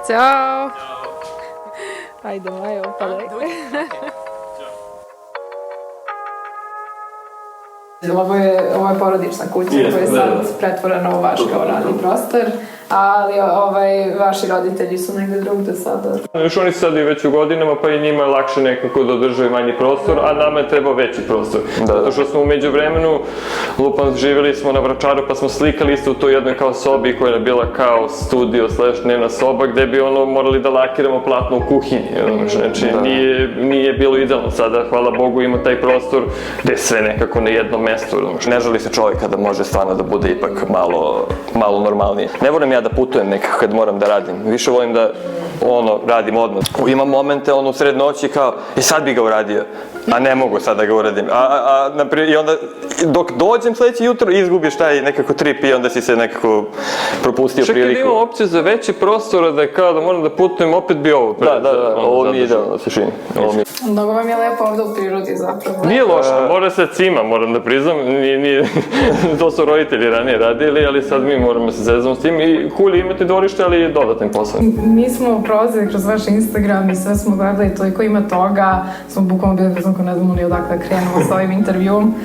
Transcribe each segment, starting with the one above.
Ćao! Ajde, Majo, upalaj. Ovo je porodična kuća koja je sad pretvorena u vaš kao radni prostor, ali vaši roditelji su negde drugde sada. Još oni su sad i već u godinama, pa i njima je lakše nekako da održaju manji prostor, a nama je trebao veći prostor. Zato što smo umeđu vremenu, lupam, živjeli smo na Vračaru, pa smo slikali isto u toj jednoj kao sobi koja je bila kao studio / dnevna soba, gde bi morali da lakiramo platno u kuhinji. Znači, nije bilo idealno. Sada, hvala Bogu, ima taj prostor gde je sve nekako na jednom mestu. Ne želi se čovjeka da može stvarno da bude ipak malo normalnije. Ne volim ja da putujem nekako kad moram da radim. Više volim da radim odmah. Imam momente u sred noći kao i sad bi ga uradio, a ne mogu sad da ga uradim. I onda dok dođem sledeće jutro izgubiš taj nekako trip i onda si se nekako propustio priliku. Čak kad imam opciju za veći prostor da kao da moram da putujem, opet bi ovo. Da, ovo mi je idealno u suštini. Mnogo vam je lepo ovde u prirodi zapravo. Nije loše, mora se cima, moram da priznam. To su roditelji ranije radili, ali sad mi moramo se zezamo s tim i cool je imati dvorište, ali je dodatan posao. Mi smo prolazili kroz vaš Instagram i sve smo gledali, toliko ima toga, smo bukvalno bili bezumko, ne znamo ni odakle krenemo s ovim intervjuom.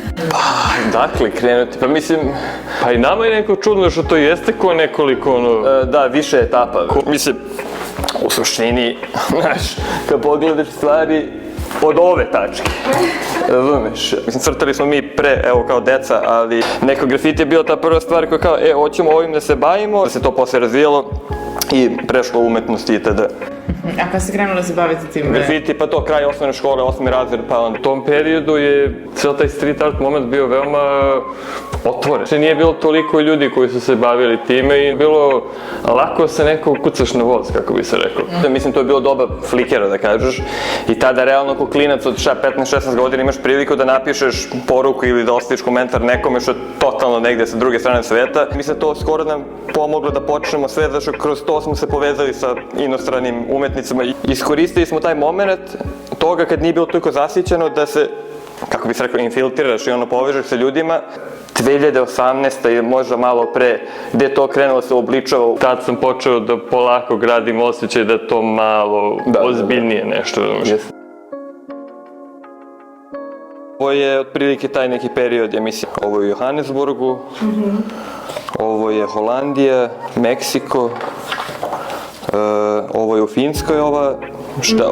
Dakle, krenuti, pa mislim... Pa i nama je neko čudno što to jeste ko nekoliko Da, više etapa. Mislim, u suštini, znaš, kad pogledaš stvari od ove tačke, razumeš? Mislim, crtali smo mi pre, evo, kao deca, ali neko grafiti je bila ta prva stvar koja kao, hoćemo ovim da se bavimo, da se to posle razvijelo i prešlo u umetnost itd. A kada si krenula da se baviti tim? Grafiti, pa to kraj osnovne škole, 8. razred, pa onda. U tom periodu je cijel taj street art moment bio veoma otvoren. Nije bilo toliko ljudi koji su se bavili time i bilo lako se neko kucaš na voz, kako bi se rekao. Mislim, to je bilo doba flikera, da kažeš. I tada, realno, ko klinac od 15-16 godina imaš priliku da napišeš poruku ili da ostaviš komentar nekome što je totalno negde sa druge strane sveta. Mislim, to skoro nam pomoglo da počnemo sve, zato što kroz to smo se povezali sa inostranim umetnicama. Iskoristili smo taj moment toga kad nije bilo toliko zasićeno da se, kako bi se rekao, infiltriraš i povežeš sa ljudima. 2018. ili možda malo pre, gde je to krenulo da se obličava. Tad sam počeo da polako gradim osjećaj da je to malo ozbiljnije nešto. Ovo je otprilike taj neki period, ja mislim. Ovo je u Johannesburgu, ovo je Holandija, Meksiko, ovo je u Finskoj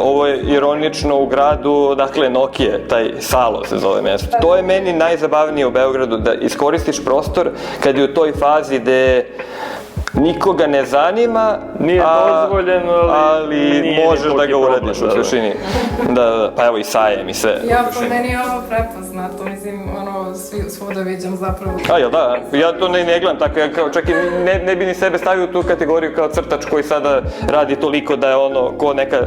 ovo je ironično u gradu, dakle Nokije, taj Salo se zove mesto. To je meni najzabavnije u Beogradu, da iskoristiš prostor kad je u toj fazi gde nikoga ne zanima, nije dozvoljeno, ali možeš da ga uradiš u suštini. Da, pa evo i sajem i sve. Ja, po meni je ovo prepoznato, mislim, svuda viđam zapravo. Jel da, ja to ne gledam tako, ja čak i ne bi ni sebe stavio u tu kategoriju kao crtač koji sada radi toliko da je ko neka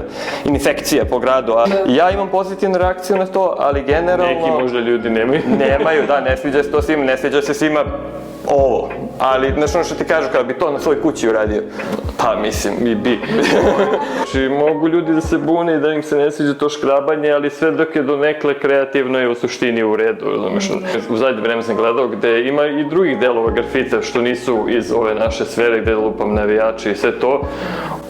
infekcija po gradu. Ja imam pozitivnu reakciju na to, ali generalno... Neki možda ljudi nemaju. Nemaju, da, ne sviđa se to svima, ne sviđa se svima ovo, ali znaš ono što ti kažu kao bi to na svojoj kući uradio, pa mislim i bi. Znači mogu ljudi da se bune i da im se ne sviđa to škrabanje, ali sve dok je donekle kreativno je u suštini u redu, razumiješ. U zadnje vreme sam gledao gde ima i drugih delova grafita što nisu iz ove naše sfere gde lupam navijači i sve to.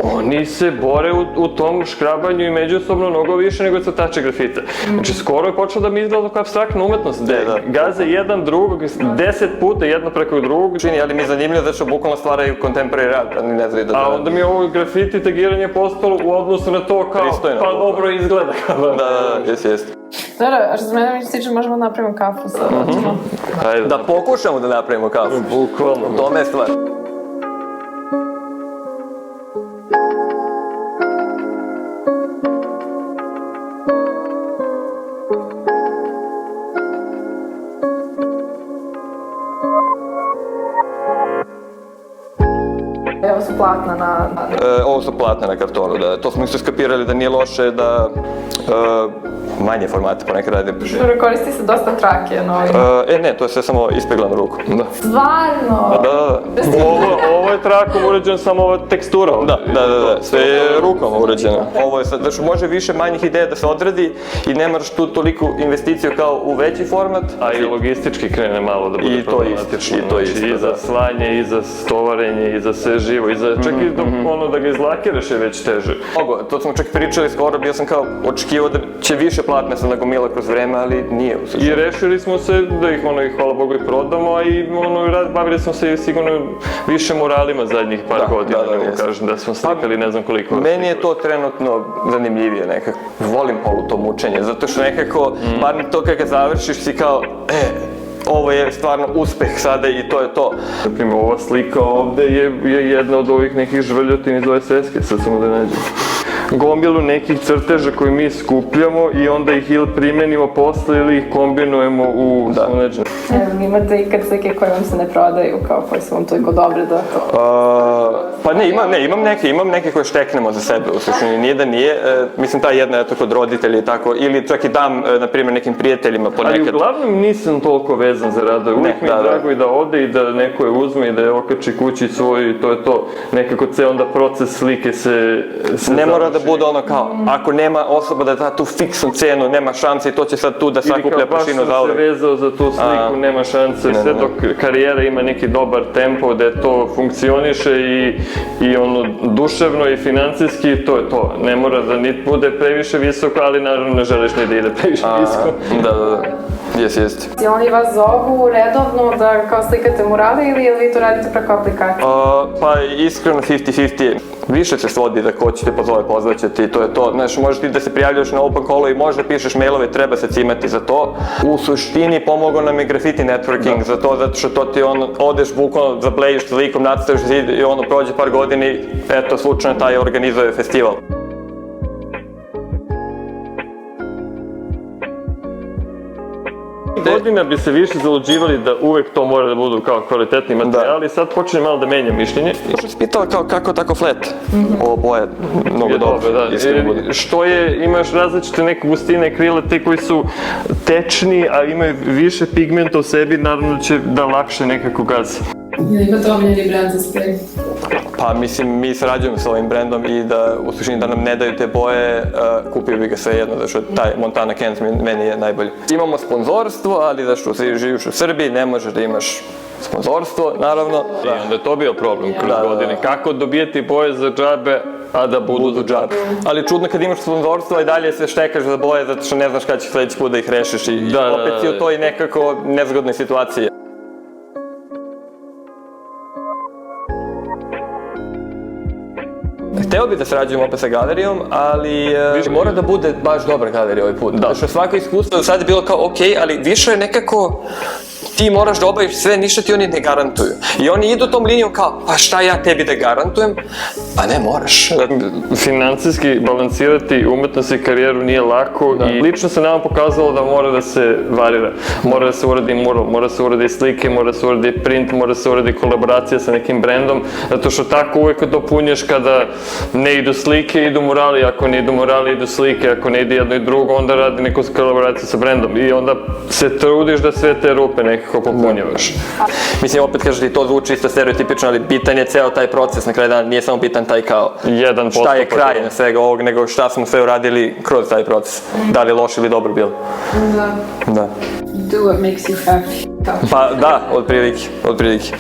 Oni se bore u tom škrabanju i međusobno mnogo više nego crtače grafita. Znači skoro je počelo da mi izgleda kao apstraktna umetnost, gde gaze jedan drugog 10 puta jedno preko drugog. Ali mi je zanimljivo zato što bukvalno stvaraju contemporary rad, ali ne znaju da... A onda mi je ovo grafiti tagiranje postalo u odnosu na to kao, pa dobro izgleda. Da, jest. Dobro, a što se mene mi stiče, možemo da napravimo kafu sada. Da pokušamo da napravimo kafu. Bukvalno. U tome je stvar. Ovo su platna na... Ovo su platne na kartonu, da. To smo isto skapirali da nije loše da manje formate ponekad radim. Dobro, koristi se dosta trake, no... Ne, to je sve samo ispeglano ruku. Stvarno? Da. Ovo je trakom urađeno, samo ova tekstura ovdje. Da, sve je rukom urađeno. Ovo je sad, znači može više manjih ideja da se odradi i ne moraš tu toliku investiciju kao u veći format. A i logistički krene malo da bude problematično. I za slanje, i za stovarenje, i za sve živo, i za čak i ono da ga izlakiraš je već teže. To smo čak pričali skoro, bio sam kao očekivao da će više platne se nagomila kroz vreme, ali nije u suštini. I rešili smo se da ih hvala Bogu i prodamo, a i bavili smo se sigurno više muralima zadnjih par godina, nego kažem da smo slikali ne znam koliko. Meni je to trenutno zanimljivije nekako. Volim to mučenje, zato što nekako, bar to kada završiš si kao, ovo je stvarno uspeh sada i to je to. Naprimjer, ova slika ovde je jedna od ovih nekih žvrljotina iz ove sveske, sad samo da nađem. Gomilu nekih crteža koje mi skupljamo i onda ih ili primenimo posle ili ih kombinujemo u neđe. Imate ikad slike koje vam se ne prodaju, kao koje su vam toliko dobre da to... Pa ne, imam neke koje šteknemo za sebe, u suštini nije da nije. Mislim, ta jedna je to kod roditelja i tako, ili čak i dam, na primjer, nekim prijateljima ponekad. Ali uglavnom nisam toliko vezan za radove, uvijek mi je drago i da ode i da neko je uzme i da je okači kući svoj i to je to. Nekako ceo onda proces slike se ne mora da bude ono kao, ako nema osoba da da tu fiksnu cenu, nema šanse i to će sad tu da sakuplja prašinu za ove. Ili kao baš sam se vezao za tu sliku, nema šanse, sve dok karijera ima neki dobar tempo da to funkcioniše i ono duševno i financijski, to je to. Ne mora da niti bude previše visoko, ali naravno ne želiš ni da ide previše visoko. Da. Jeste. Oni vas zovu redovno da kao slikate murale ili vi to radite preko aplikacije? Pa iskreno 50-50. Više se svodi da ko će te pozove, pozvaćete i to je to. Znaš, možeš ti da se prijavljaš na open callu i možda pišeš mailove, treba se cimati za to. U suštini pomogao nam je graffiti networking za to, zato što to ti odeš bukvalno, zablejiš slikom, nacrtaš zid i ono prođe par godina i eto, slučajno taj organizuje festival. Godina bi se više zaluđivali da uvek to mora da budu kao kvalitetni materijali, sad počne malo da menja mišljenje. Možda si pitala kao kako tako flat? Ovo boje mnogo dobro. Što je, imaš različite neke gustine krila, te koji su tečni, a imaju više pigmenta u sebi, naravno će da lakše nekako gazi. Imate omiljeni brand za spray? Pa mislim, mi sarađujemo s ovim brendom i da u suštini da nam ne daju te boje, kupio bi ga sve jedno, zato što taj Montana Kent meni je najbolji. Imamo sponzorstvo, ali zašto živiš u Srbiji, ne možeš da imaš sponzorstvo, naravno. I onda je to bio problem kroz godine. Kako dobijeti boje za džabe, a da budu džabe. Ali čudno kad imaš sponzorstvo i dalje se štekaš za boje, zato što ne znaš kada ćeš sledeći put da ih rešiš i opet si u toj nekako nezgodnoj situaciji. Hteo bi da sarađujem opet sa galerijom, ali mora da bude baš dobra galerija ovaj put. Zato što svako iskustvo do sada je bilo kao ok, ali više je nekako ti moraš da obaviš sve, ništa ti oni ne garantuju. I oni idu tom linijom kao, pa šta ja tebi da garantujem? Pa ne moraš. Financijski balansirati umetnost i karijeru nije lako i lično se nama pokazalo da mora da se varira. Mora da se uradi mural, mora da se uradi slike, mora da se uradi print, mora da se uradi kolaboracija sa nekim brendom, zato što tako uvek dopunješ kada ne idu slike, idu murali, ako ne idu murali, idu slike, ako ne ide jedno i drugo, onda radi neku kolaboraciju sa brendom i onda se trudiš da sve te rupe nekako popunjavaš. Mislim, opet kažeš ti to zvuči isto stereotipično, ali bitan je ceo taj proces, na kraju dana nije samo bitan taj kao šta je kraj na svega ovog, nego šta smo sve uradili kroz taj proces. Da li je loš ili dobro bilo. Da. Do what makes you happy. Pa da, otprilike.